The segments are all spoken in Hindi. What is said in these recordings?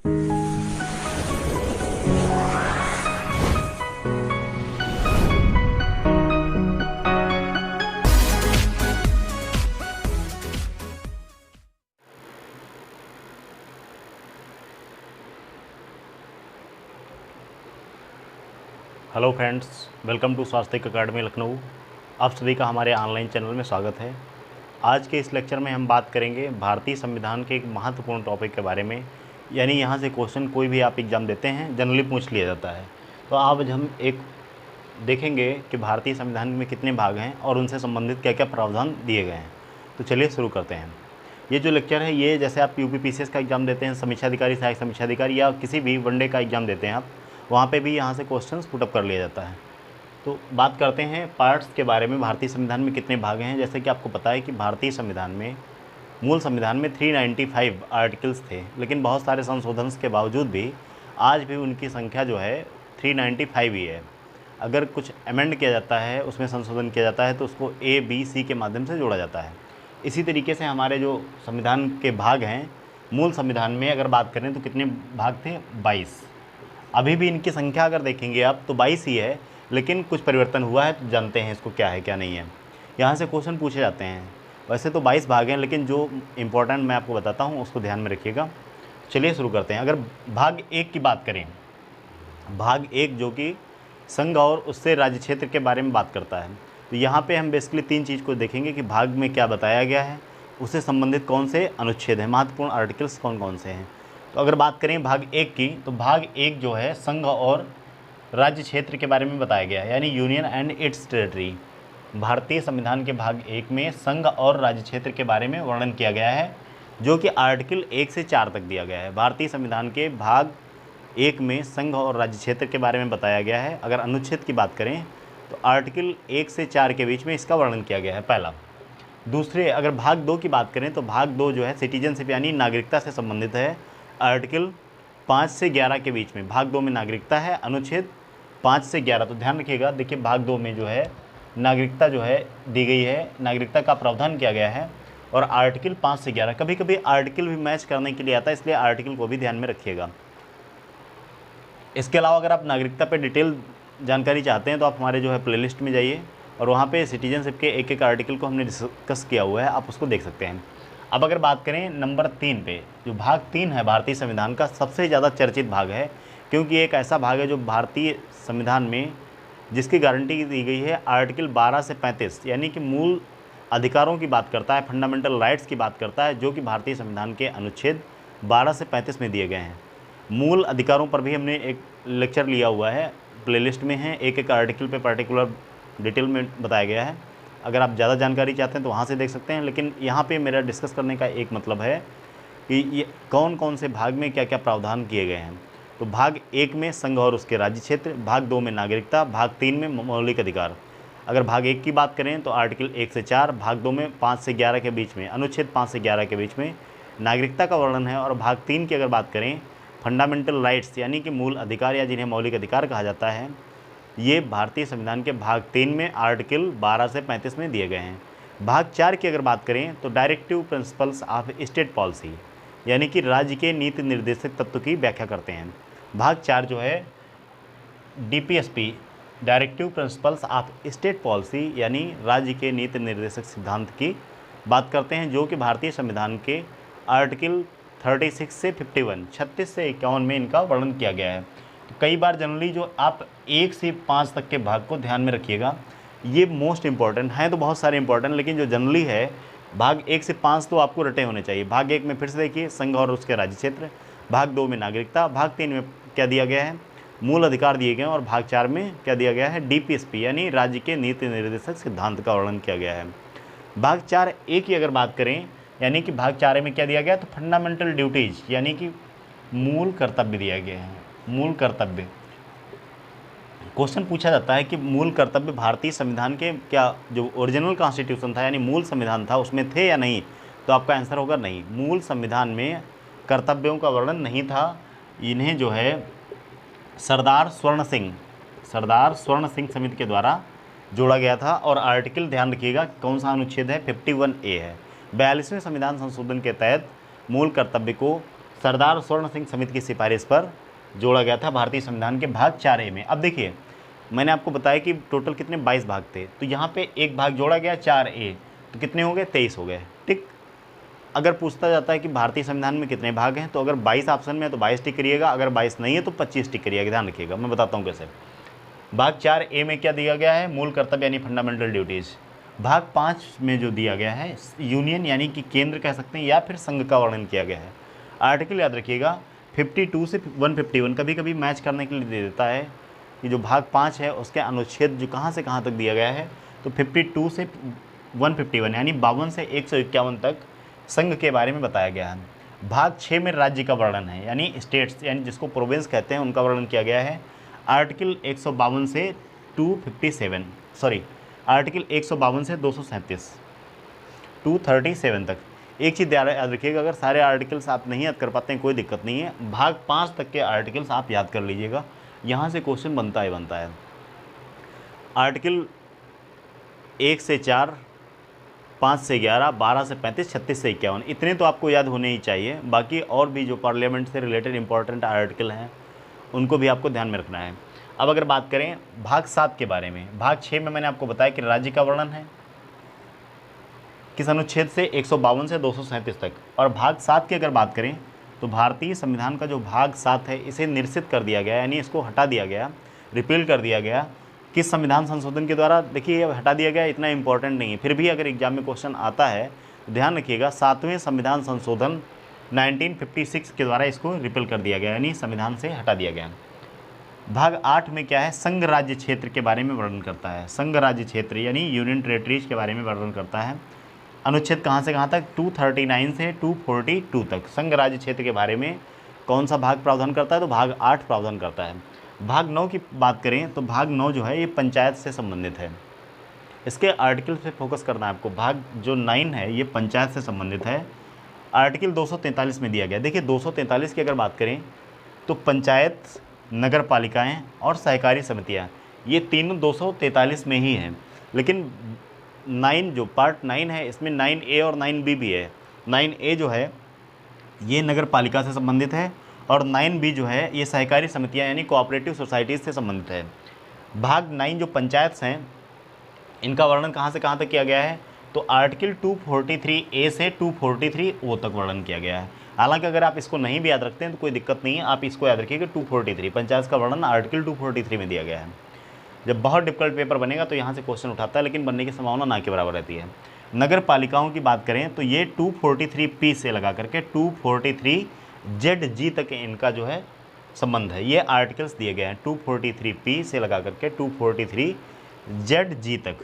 हेलो फ्रेंड्स, वेलकम टू स्वास्थ्य अकादमी लखनऊ। आप सभी का हमारे ऑनलाइन चैनल में स्वागत है। आज के इस लेक्चर में हम बात करेंगे भारतीय संविधान के एक महत्वपूर्ण टॉपिक के बारे में। यानी यहाँ से क्वेश्चन कोई भी आप एग्ज़ाम देते हैं जनरली पूछ लिया जाता है। तो आज हम एक देखेंगे कि भारतीय संविधान में कितने भाग हैं और उनसे संबंधित क्या क्या प्रावधान दिए गए हैं। तो चलिए शुरू करते हैं। ये जो लेक्चर है ये जैसे आप यूपीपीसीएस का एग्ज़ाम देते हैं, समीक्षा अधिकारी, सहायक समीक्षा अधिकारी या किसी भी वनडे का एग्ज़ाम देते हैं आप, वहाँ पे भी यहाँ से क्वेश्चंस पुटअप कर लिया जाता है। तो बात करते हैं पार्ट्स के बारे में। भारतीय संविधान में कितने भाग हैं। जैसे कि आपको पता है कि भारतीय संविधान में मूल संविधान में 395 आर्टिकल्स थे, लेकिन बहुत सारे संशोधन के बावजूद भी आज भी उनकी संख्या जो है 395 ही है। अगर कुछ अमेंड किया जाता है, उसमें संशोधन किया जाता है तो उसको A, B, C के माध्यम से जोड़ा जाता है। इसी तरीके से हमारे जो संविधान के भाग हैं, मूल संविधान में अगर बात करें तो कितने भाग थे? 22। अभी भी इनकी संख्या अगर देखेंगे आप तो 22 ही है, लेकिन कुछ परिवर्तन हुआ है। तो जानते हैं इसको क्या है क्या नहीं है। यहाँ से क्वेश्चन पूछे जाते हैं। वैसे तो 22 भाग हैं, लेकिन जो इम्पोर्टेंट मैं आपको बताता हूँ उसको ध्यान में रखिएगा। चलिए शुरू करते हैं। अगर भाग 1 की बात करें, भाग 1 जो कि संघ और उससे राज्य क्षेत्र के बारे में बात करता है, तो यहाँ पे हम बेसिकली 3 चीज़ को देखेंगे कि भाग में क्या बताया गया है, उससे संबंधित कौन से अनुच्छेद हैं, महत्वपूर्ण आर्टिकल्स कौन कौन से हैं। तो अगर बात करें भाग 1 की, तो भाग 1 जो है संघ और राज्य क्षेत्र के बारे में बताया गया है, यानी यूनियन एंड इट्स टेरिटरी। भारतीय संविधान के भाग 1 में संघ और राज्य क्षेत्र के बारे में वर्णन किया गया है, जो कि आर्टिकल 1 से 4 तक दिया गया है। भारतीय संविधान के भाग 1 में संघ और राज्य क्षेत्र के बारे में बताया गया है। अगर अनुच्छेद की बात करें तो आर्टिकल 1 से 4 के बीच में इसका वर्णन किया गया है, पहला। दूसरे, अगर भाग 2 की बात करें तो भाग 2 जो है सिटीजनशिप यानी नागरिकता से संबंधित है। आर्टिकल 5 से 11 के बीच में भाग 2 में नागरिकता है, अनुच्छेद 5 से 11। तो ध्यान रखिएगा, देखिए भाग 2 में जो है नागरिकता जो है दी गई है, नागरिकता का प्रावधान किया गया है। और आर्टिकल 5 से 11, कभी कभी आर्टिकल भी मैच करने के लिए आता है, इसलिए आर्टिकल को भी ध्यान में रखिएगा। इसके अलावा अगर आप नागरिकता पर डिटेल जानकारी चाहते हैं तो आप हमारे जो है प्लेलिस्ट में जाइए और वहाँ पे सिटीजनशिप के एक एक आर्टिकल को हमने डिस्कस किया हुआ है, आप उसको देख सकते हैं। अब अगर बात करें नंबर 3 पे, जो भाग 3 है भारतीय संविधान का सबसे ज़्यादा चर्चित भाग है, क्योंकि एक ऐसा भाग है जो भारतीय संविधान में जिसकी गारंटी दी गई है आर्टिकल 12 से 35, यानी कि मूल अधिकारों की बात करता है, फंडामेंटल राइट्स की बात करता है, जो कि भारतीय संविधान के अनुच्छेद 12 से 35 में दिए गए हैं। मूल अधिकारों पर भी हमने एक लेक्चर लिया हुआ है, प्लेलिस्ट में है, एक एक आर्टिकल पे पर्टिकुलर डिटेल में बताया गया है। अगर आप ज़्यादा जानकारी चाहते हैं तो वहाँ से देख सकते हैं, लेकिन यहाँ पे मेरा डिस्कस करने का एक मतलब है कि ये कौन कौन से भाग में क्या क्या प्रावधान किए गए हैं। तो भाग 1 में संघ और उसके राज्य क्षेत्र, भाग 2 में नागरिकता, भाग 3 में मौलिक अधिकार। अगर भाग 1 की बात करें तो आर्टिकल 1 से 4, भाग 2 में 5 से 11 के बीच में, अनुच्छेद 5 से 11 के बीच में नागरिकता का वर्णन है। और भाग 3 की अगर बात करें, फंडामेंटल राइट्स यानी कि मूल अधिकार या जिन्हें मौलिक अधिकार कहा जाता है, ये भारतीय संविधान के भाग 3 में आर्टिकल 12 से 35 में दिए गए हैं। भाग 4 की अगर बात करें तो directive principles of state policy, यानी कि राज्य के नीति निर्देशक तत्व की व्याख्या करते हैं। भाग 4 जो है DPSP, directive principles of state policy, यानी राज्य के नीति निर्देशक सिद्धांत की बात करते हैं, जो कि भारतीय संविधान के आर्टिकल 36 से 51, 36 से 51 में इनका वर्णन किया गया है। तो कई बार जनरली जो आप 1 से 5 तक के भाग को ध्यान में रखिएगा, ये मोस्ट इंपॉर्टेंट हैं। तो बहुत सारे इंपॉर्टेंट, लेकिन जो जनरली है भाग 1 से 5 तो आपको रटे होने चाहिए। भाग 1 में फिर से देखिए संघ और उसके राज्य क्षेत्र, भाग 2 में नागरिकता, भाग 3 में क्या दिया गया है, मूल अधिकार दिए गए हैं, और भाग 4 में क्या दिया गया है, DPSP यानी राज्य के नीति निर्देशक सिद्धांत का वर्णन किया गया है। भाग 4A की अगर बात करें, यानी कि भाग 4A में क्या दिया गया, तो फंडामेंटल ड्यूटीज यानी कि मूल कर्तव्य दिया गया है। मूल कर्तव्य, क्वेश्चन पूछा जाता है कि मूल कर्तव्य भारतीय संविधान के क्या जो ओरिजिनल कॉन्स्टिट्यूशन था यानी मूल संविधान था उसमें थे या नहीं, तो आपका आंसर होगा नहीं। मूल संविधान में कर्तव्यों का वर्णन नहीं था। इन्हें जो है सरदार स्वर्ण सिंह समिति के द्वारा जोड़ा गया था। और आर्टिकल ध्यान रखिएगा कौन सा अनुच्छेद है, 51A है। 42वें संविधान संशोधन के तहत मूल कर्तव्य को सरदार स्वर्ण सिंह समिति की सिफारिश पर जोड़ा गया था भारतीय संविधान के भाग 4A में। अब देखिए, मैंने आपको बताया कि टोटल कितने 22 भाग थे, तो यहाँ पे एक भाग जोड़ा गया 4A, तो कितने हो गए 23 हो गए। ठीक, अगर पूछता जाता है कि भारतीय संविधान में कितने भाग हैं, तो अगर 22 ऑप्शन में है तो 22 टिक करिएगा, अगर 22 नहीं है तो 25 टिक करिएगा। ध्यान रखिएगा, मैं बताता हूँ कैसे। भाग 4A में क्या दिया गया है, मूल कर्तव्य यानी फंडामेंटल ड्यूटीज़। भाग 5 में जो दिया गया है यूनियन यानी कि केंद्र कह सकते हैं या फिर संघ का वर्णन किया गया है। आर्टिकल याद रखिएगा 52 से 151 कभी कभी मैच करने के लिए दे देता है कि जो भाग 5 है उसके अनुच्छेद जो कहाँ से कहाँ तक दिया गया है, तो 52 से 151 यानी 52 से 151 तक संघ के बारे में बताया गया है। भाग 6 में राज्य का वर्णन है यानी स्टेट्स यानी जिसको प्रोविंस कहते हैं उनका वर्णन किया गया है। आर्टिकल 152 से 257 सॉरी आर्टिकल 152 से 237 तक। एक चीज़ याद रखिएगा, अगर सारे आर्टिकल्स आप नहीं याद कर पाते हैं कोई दिक्कत नहीं है, भाग 5 तक के आर्टिकल्स आप याद कर लीजिएगा, यहाँ से क्वेश्चन बनता है। आर्टिकल 1 से 4, 5 से 11, 12 से 35, 36 से 51, इतने तो आपको याद होने ही चाहिए। बाकी और भी जो पार्लियामेंट से रिलेटेड इंपॉर्टेंट आर्टिकल हैं उनको भी आपको ध्यान में रखना है। अब अगर बात करें भाग 7 के बारे में, भाग 6 में मैंने आपको बताया कि राज्य का वर्णन है किस अनुच्छेद से 152 से 237 तक। और भाग 7 की अगर बात करें तो भारतीय संविधान का जो भाग 7 है इसे निरसित कर दिया गया, यानी इसको हटा दिया गया, रिपील कर दिया गया। किस संविधान संशोधन के द्वारा, देखिए ये हटा दिया गया, इतना इंपॉर्टेंट नहीं है, फिर भी अगर एग्जाम में क्वेश्चन आता है तो ध्यान रखिएगा 7वें संविधान संशोधन 1956 के द्वारा इसको रिपील कर दिया गया, यानी संविधान से हटा दिया गया। भाग 8 में क्या है, संघ राज्य क्षेत्र के बारे में वर्णन करता है। संघ राज्य क्षेत्र यानी यूनियन टेरिटरीज के बारे में वर्णन करता है। अनुच्छेद कहाँ से कहाँ तक, 239 से 242 तक संघ राज्य क्षेत्र के बारे में कौन सा भाग प्रावधान करता है, तो भाग 8 प्रावधान करता है। भाग 9 की बात करें तो भाग 9 जो है ये पंचायत से संबंधित है, इसके आर्टिकल पे फोकस करना है आपको। भाग जो 9 है ये पंचायत से संबंधित है। आर्टिकल 243 में दिया गया, देखिए 243 की अगर बात करें तो पंचायत, नगर पालिकाएँ और सहकारी समितियाँ ये तीनों 243 में ही हैं, लेकिन 9 जो पार्ट 9 है इसमें 9A और 9B भी है। 9A जो है ये नगर पालिका से संबंधित है और 9B जो है ये सहकारी समितियां यानी कोऑपरेटिव सोसाइटीज़ से संबंधित है। भाग 9 जो पंचायत हैं इनका वर्णन कहाँ से कहाँ तक किया गया है, तो आर्टिकल 243A से 243O तक वर्णन किया गया है। हालांकि अगर आप इसको नहीं भी याद रखते हैं तो कोई दिक्कत नहीं है, आप इसको याद रखिए कि 243 पंचायत का वर्णन आर्टिकल 243 में दिया गया है। जब बहुत डिफिकल्ट पेपर बनेगा तो यहाँ से क्वेश्चन उठाता है, लेकिन बनने की संभावना ना के बराबर रहती है। नगर पालिकाओं की बात करें तो ये 243P से लगा करके 243ZG तक इनका जो है संबंध है। ये आर्टिकल्स दिए गए हैं 243P से लगा करके 243ZG तक,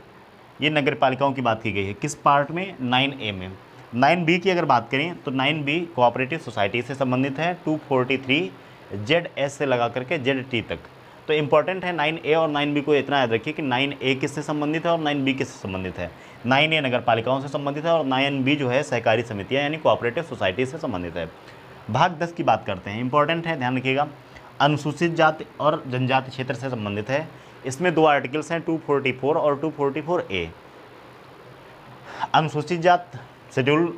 ये नगर पालिकाओं की बात की गई है। किस पार्ट में, 9A में। 9B की अगर बात करें तो 9B कोऑपरेटिव सोसाइटी से संबंधित है, 243ZS से लगा करके ZT तक। तो इंपॉर्टेंट है 9A और 9B को इतना याद रखिए कि 9A किससे संबंधित है और 9B किससे संबंधित है। 9A नगर पालिकाओं से संबंधित है और 9B जो है सहकारी समितियां यानी कोऑपरेटिव सोसाइटी से संबंधित है। भाग 10 की बात करते हैं, इंपॉर्टेंट है, ध्यान रखिएगा। अनुसूचित जाति और जनजाति क्षेत्र से संबंधित है। इसमें 2 आर्टिकल्स हैं 244 और 244A। अनुसूचित जात, शेड्यूल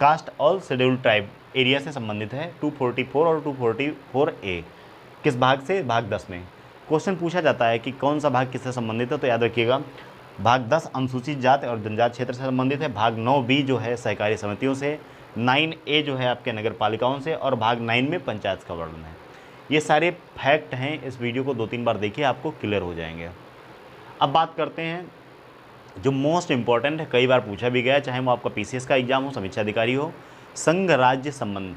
कास्ट और शेड्यूल ट्राइब एरिया से संबंधित है 244 और 244A। किस भाग से, भाग 10 में। क्वेश्चन पूछा जाता है कि कौन सा भाग किससे संबंधित है, तो याद रखिएगा भाग 10 अनुसूचित जाति और जनजाति क्षेत्र से संबंधित है। भाग 9B जो है सहकारी समितियों से, 9A जो है आपके नगर पालिकाओं से और भाग 9 में पंचायत का वर्णन है। ये सारे फैक्ट हैं, इस वीडियो को 2-3 बार देखिए आपको क्लियर हो जाएंगे। अब बात करते हैं जो मोस्ट इंपॉर्टेंट है, कई बार पूछा भी गया, चाहे वो आपका PCS का एग्जाम हो, समीक्षा अधिकारी हो, संघ राज्य संबंध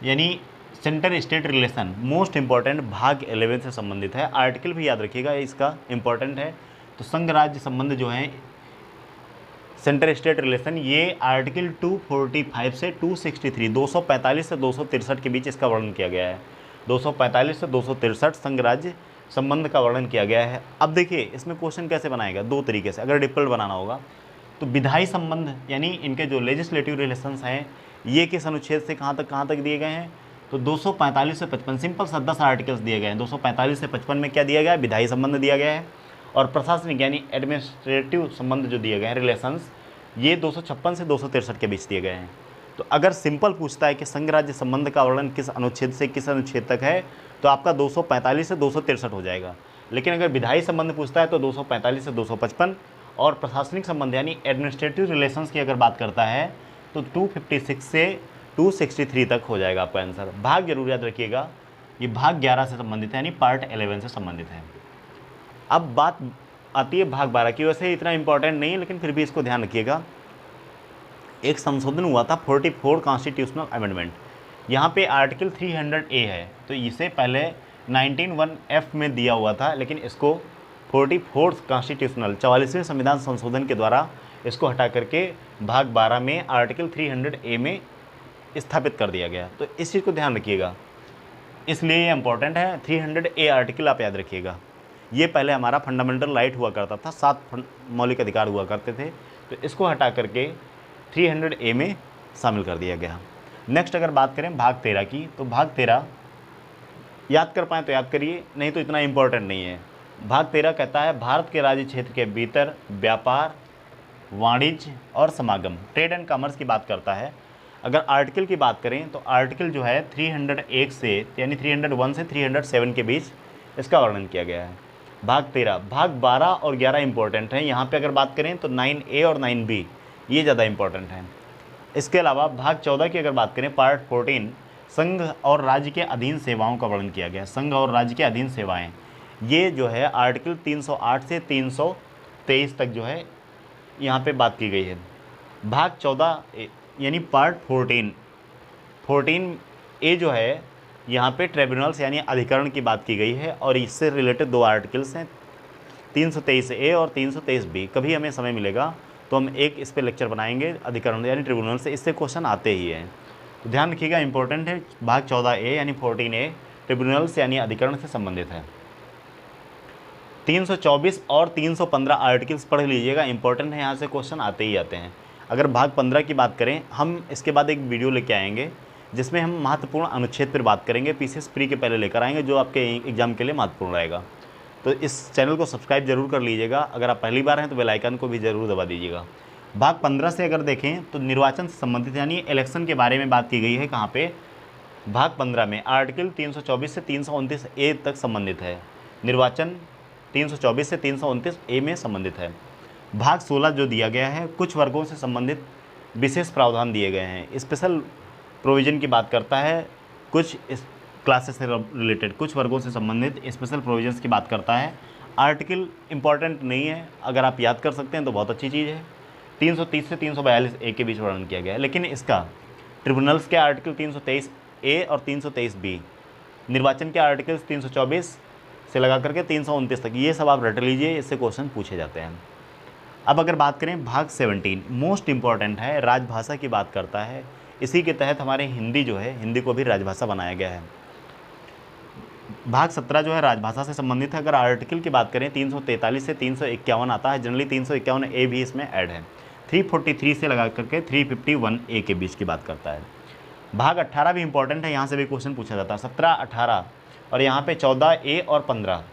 यानी centre state relation, most important भाग 11 से संबंधित है। आर्टिकल भी याद रखिएगा, इसका इंपॉर्टेंट है। तो संघ राज्य संबंध जो है सेंटर स्टेट रिलेशन, ये आर्टिकल 245 से 263 245 से 263 के बीच इसका वर्णन किया गया है। 245 से 263 संघ राज्य संबंध का वर्णन किया गया है। अब देखिए इसमें क्वेश्चन कैसे बनाएगा, 2 तरीके से। अगर डिफिकल्ट बनाना होगा तो विधायी संबंध यानी इनके जो लेजिस्लेटिव रिलेशंस हैं ये किस अनुच्छेद से कहाँ तक दिए गए हैं, तो 245 से 55, सिंपल सा 10 आर्टिकल्स दिए गए हैं। 245 से 55 में क्या दिया गया है, विधायी संबंध दिया गया है। और प्रशासनिक यानी एडमिनिस्ट्रेटिव संबंध जो दिए गए हैं रिलेशंस, ये 256 से 263 के बीच दिए गए हैं। तो तो अगर सिंपल पूछता है कि संघ राज्य संबंध का वर्णन किस अनुच्छेद से किस अनुच्छेद तक है, तो आपका 245 से 263 हो जाएगा। लेकिन अगर विधायी संबंध पूछता है तो 245 से 255, और प्रशासनिक संबंध यानी एडमिनिस्ट्रेटिव रिलेशंस की अगर बात करता है तो 256 से 263 तक हो जाएगा आपका आंसर। भाग जरूर याद रखिएगा, ये भाग 11 से संबंधित है, यानी पार्ट 11 से संबंधित है। अब बात आती है भाग 12 की। वैसे इतना इंपॉर्टेंट नहीं है, लेकिन फिर भी इसको ध्यान रखिएगा। एक संशोधन हुआ था 44 कॉन्स्टिट्यूशनल अमेंडमेंट। यहाँ पे आर्टिकल 300A है, तो इसे पहले 19(1)(f) में दिया हुआ था, लेकिन इसको 44 कॉन्स्टिट्यूशनल 44वें संविधान संशोधन के द्वारा इसको हटा करके भाग 12 में आर्टिकल 300A में स्थापित कर दिया गया। तो इस चीज़ को ध्यान रखिएगा, इसलिए ये इंपॉर्टेंट है। 300A आर्टिकल आप याद रखिएगा। ये पहले हमारा फंडामेंटल राइट हुआ करता था, 7 मौलिक अधिकार हुआ करते थे, तो इसको हटा करके 300A में शामिल कर दिया गया। नेक्स्ट अगर बात करें भाग 13 की, तो भाग 13 याद कर पाएँ तो याद करिए, नहीं तो इतना इम्पोर्टेंट नहीं है। भाग 13 कहता है भारत के राज्य क्षेत्र के भीतर व्यापार, वाणिज्य और समागम, ट्रेड एंड कॉमर्स की बात करता है। अगर आर्टिकल की बात करें तो आर्टिकल जो है 301 से यानी 301 से 307 के बीच इसका वर्णन किया गया है। भाग 13, भाग 12 और 11 इंपॉर्टेंट हैं। यहाँ पे अगर बात करें तो 9A और 9B ये ज़्यादा इंपॉर्टेंट हैं। इसके अलावा भाग 14 की अगर बात करें, पार्ट 14 संघ और राज्य के अधीन सेवाओं का वर्णन किया गया। संघ और राज्य के अधीन सेवाएं, ये जो है आर्टिकल 308 से 323 तक जो है यहाँ पे बात की गई है। भाग 14 यानी पार्ट 14A जो है यहाँ पे ट्रिब्यूनल्स यानी अधिकरण की बात की गई है, और इससे रिलेटेड 2 आर्टिकल्स हैं 323A और 323B। कभी हमें समय मिलेगा तो हम एक इस पर लेक्चर बनाएंगे, अधिकरण यानी ट्रिब्यूनल से, इससे क्वेश्चन आते ही हैं। तो ध्यान रखिएगा, इंपॉर्टेंट है। भाग 14A यानी 14A ट्रिब्यूनल्स यानी अधिकरण से संबंधित है। 324 और 315 आर्टिकल्स पढ़ लीजिएगा, इंपॉर्टेंट है, यहाँ से क्वेश्चन आते ही आते हैं। अगर भाग 15 की बात करें, हम इसके बाद एक वीडियो लेके आएंगे जिसमें हम महत्वपूर्ण अनुच्छेद पर बात करेंगे। पीसीएस प्री के पहले लेकर आएंगे, जो आपके एग्जाम के लिए महत्वपूर्ण रहेगा। तो इस चैनल को सब्सक्राइब जरूर कर लीजिएगा। अगर आप पहली बार हैं तो बेल आइकन को भी ज़रूर दबा दीजिएगा। भाग 15 से अगर देखें तो निर्वाचन से संबंधित यानी इलेक्शन के बारे में बात की गई है। कहाँ पे? भाग 15 में आर्टिकल 324 से 329A तक संबंधित है। निर्वाचन 324 से 329A में संबंधित है। भाग 16 जो दिया गया है, कुछ वर्गों से संबंधित विशेष प्रावधान दिए गए हैं। स्पेशल प्रोविज़न की बात करता है, कुछ इस क्लासेस से रिलेटेड कुछ वर्गों से संबंधित स्पेशल प्रोविजंस की बात करता है। आर्टिकल इंपॉर्टेंट नहीं है, अगर आप याद कर सकते हैं तो बहुत अच्छी चीज़ है। 330 से 342A के बीच वर्णन किया गया है, लेकिन इसका ट्रिब्यूनल्स के आर्टिकल 323A और 323B, निर्वाचन के आर्टिकल्स 324 से लगा करके 329 तक, ये सब आप रट लीजिए, इससे क्वेश्चन पूछे जाते हैं। अब अगर बात करें भाग 17, मोस्ट इंपॉर्टेंट है, राजभाषा की बात करता है। इसी के तहत हमारे हिंदी जो है, हिंदी को भी राजभाषा बनाया गया है। भाग 17 जो है राजभाषा से संबंधित है। अगर आर्टिकल की बात करें 343 से 351 आता है, जनरली 351A भी इसमें ऐड है। 343 से लगा करके 351A के बीच की बात करता है। भाग 18 भी इंपॉर्टेंट है, यहाँ से भी क्वेश्चन पूछा जाता है। 17, 18 और यहाँ पे 14A और 15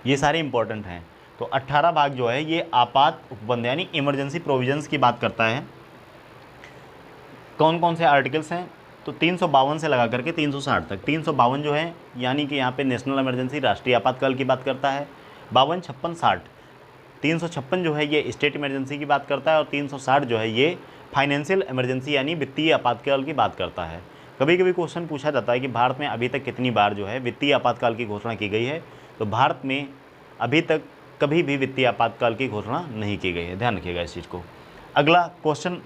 ये सारे इंपॉर्टेंट हैं। तो 18 भाग जो है ये आपात उपबंध यानी इमरजेंसी प्रोविजंस की बात करता है। कौन कौन से आर्टिकल्स हैं? तो 352 से लगा करके 360 तक। 352 जो है यानी कि यहाँ पे नेशनल इमरजेंसी, राष्ट्रीय आपातकाल की बात करता है। 52, 56, 60। 356 जो है ये स्टेट इमरजेंसी की बात करता है, और 360 जो है ये फाइनेंशियल इमरजेंसी यानी वित्तीय आपातकाल की बात करता है। कभी कभी क्वेश्चन पूछा जाता है कि भारत में अभी तक कितनी बार जो है वित्तीय आपातकाल की घोषणा की गई है, तो भारत में अभी तक कभी भी वित्तीय आपातकाल की घोषणा नहीं की गई है, ध्यान रखिएगा इस चीज़ को। अगला क्वेश्चन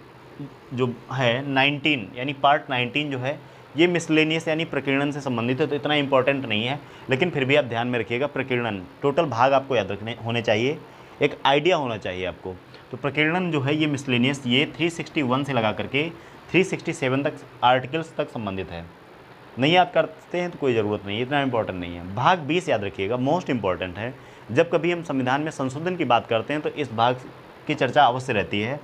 जो है 19 यानी पार्ट 19 जो है ये मिसलेनियस यानी प्रकीर्णन से संबंधित है, तो इतना इंपॉर्टेंट नहीं है, लेकिन फिर भी आप ध्यान में रखिएगा। प्रकीर्णन टोटल भाग आपको याद रखने होने चाहिए, एक आइडिया होना चाहिए आपको। तो प्रकीर्णन जो है ये मिसलेनियस, ये 361 से लगा करके 367 तक आर्टिकल्स तक संबंधित है। नहीं याद करते हैं तो कोई ज़रूरत नहीं, इतना इंपॉर्टेंट नहीं है। भाग 20 याद रखिएगा, मोस्ट इंपॉर्टेंट है। जब कभी हम संविधान में संशोधन की बात करते हैं तो इस भाग की चर्चा अवश्य रहती है,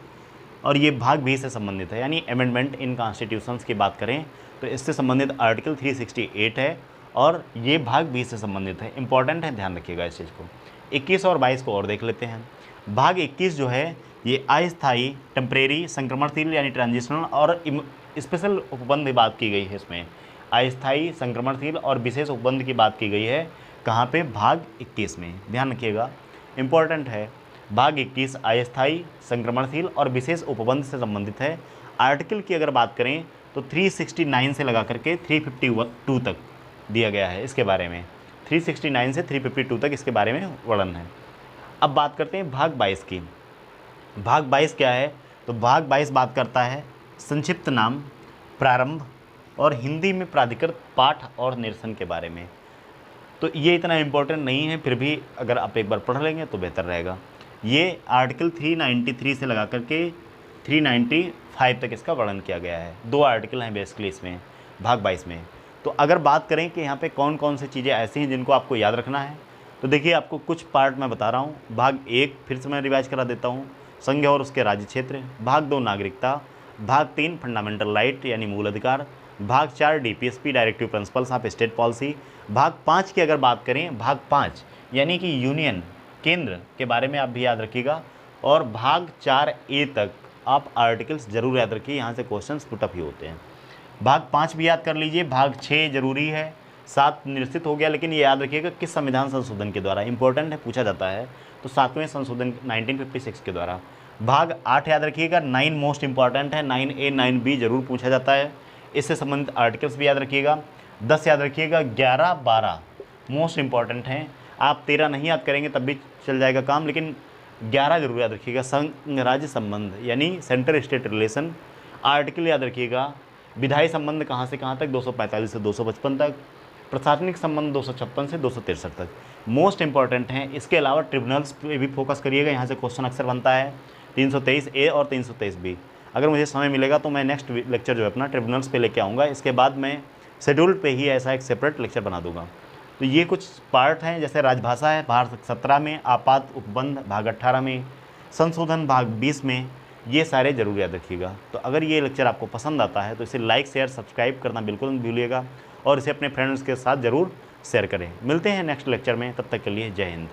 और ये भाग 20 से संबंधित है, यानी अमेंडमेंट इन कॉन्स्टिट्यूशंस की बात करें तो इससे संबंधित आर्टिकल 368 है, और ये भाग 20 से संबंधित है। इंपॉर्टेंट है, ध्यान रखिएगा इस चीज़ को। 21 और 22 को और देख लेते हैं। भाग 21 जो है ये अस्थायी, टेम्परेरी, संक्रमणशील यानी ट्रांजिशनल और स्पेशल उपबंध की बात की गई है। इसमें अस्थायी, संक्रमणशील और विशेष उपबंध की बात की गई है। कहाँ पे? भाग 21 में। ध्यान रखिएगा, इंपॉर्टेंट है। भाग 21 अस्थायी, संक्रमणशील और विशेष उपबंध से संबंधित है। आर्टिकल की अगर बात करें तो 369 से लगा करके 352 तक दिया गया है इसके बारे में। 369 से 352 तक इसके बारे में वर्णन है। अब बात करते हैं भाग 22 की। भाग 22 क्या है? तो भाग 22 बात करता है संक्षिप्त नाम, प्रारंभ और हिंदी में प्राधिकृत पाठ और निरसन के बारे में। तो ये इतना इम्पोर्टेंट नहीं है, फिर भी अगर आप एक बार पढ़ लेंगे तो बेहतर रहेगा। ये आर्टिकल 393 से लगा करके 395 तक इसका वर्णन किया गया है। 2 आर्टिकल हैं बेसिकली इसमें, भाग 22 में। तो अगर बात करें कि यहाँ पे कौन कौन सी चीज़ें ऐसी हैं जिनको आपको याद रखना है, तो देखिए आपको कुछ पार्ट मैं बता रहा हूँ। भाग 1 फिर से मैं रिवाइज करा देता हूँ, संघ और उसके राज्य क्षेत्र। भाग 2 नागरिकता। भाग 3 फंडामेंटल राइट यानी मूल अधिकार। भाग 4 DPSP directive principles of state policy. भाग 5 की अगर बात करें, भाग 5 यानी कि यूनियन, केंद्र के बारे में आप भी याद रखिएगा। और भाग 4A तक आप आर्टिकल्स जरूर याद रखिए, यहाँ से क्वेश्चंस पुटअप ही होते हैं। भाग 5 भी याद कर लीजिए। भाग 6 जरूरी है। 7 निश्चित हो गया, लेकिन ये याद रखिएगा किस संविधान संशोधन के द्वारा, इंपॉर्टेंट है, पूछा जाता है। तो 7वें संशोधन 1956 के द्वारा। भाग 8 याद रखिएगा, 9 मोस्ट इंपॉर्टेंट है, 9A 9B जरूर पूछा जाता है, इससे संबंधित आर्टिकल्स भी याद रखिएगा। 10 याद रखिएगा, 11 12 मोस्ट इंपॉर्टेंट हैं। आप 13 नहीं याद करेंगे तब भी चल जाएगा काम, लेकिन 11 जरूर याद रखिएगा। संघ राज्य संबंध यानी सेंटर स्टेट रिलेशन आर्टिकल याद रखिएगा। विधायी संबंध कहाँ से कहाँ तक? 245 से 255 तक। प्रशासनिक संबंध 256 से 263 तक मोस्ट इंपॉर्टेंट हैं। इसके अलावा ट्रिब्यूनल्स पे भी फोकस करिएगा, यहाँ से क्वेश्चन अक्सर बनता है। 323A और 323B। अगर मुझे समय मिलेगा तो मैं नेक्स्ट लेक्चर जो है अपना ट्रिब्यूनल्स पे लेके आऊँगा। इसके बाद मैं शेड्यूल्ड पे ही ऐसा एक सेपरेट लेक्चर बना दूंगा। तो ये कुछ पार्ट हैं, जैसे राजभाषा है भाग 17 में, आपात उपबंध भाग 18 में, संशोधन भाग 20 में, ये सारे जरूर याद रखिएगा। तो अगर ये लेक्चर आपको पसंद आता है तो इसे लाइक शेयर सब्सक्राइब करना बिल्कुल मत भूलिएगा और इसे अपने फ्रेंड्स के साथ ज़रूर शेयर करें। मिलते हैं नेक्स्ट लेक्चर में, तब तक के लिए जय हिंद।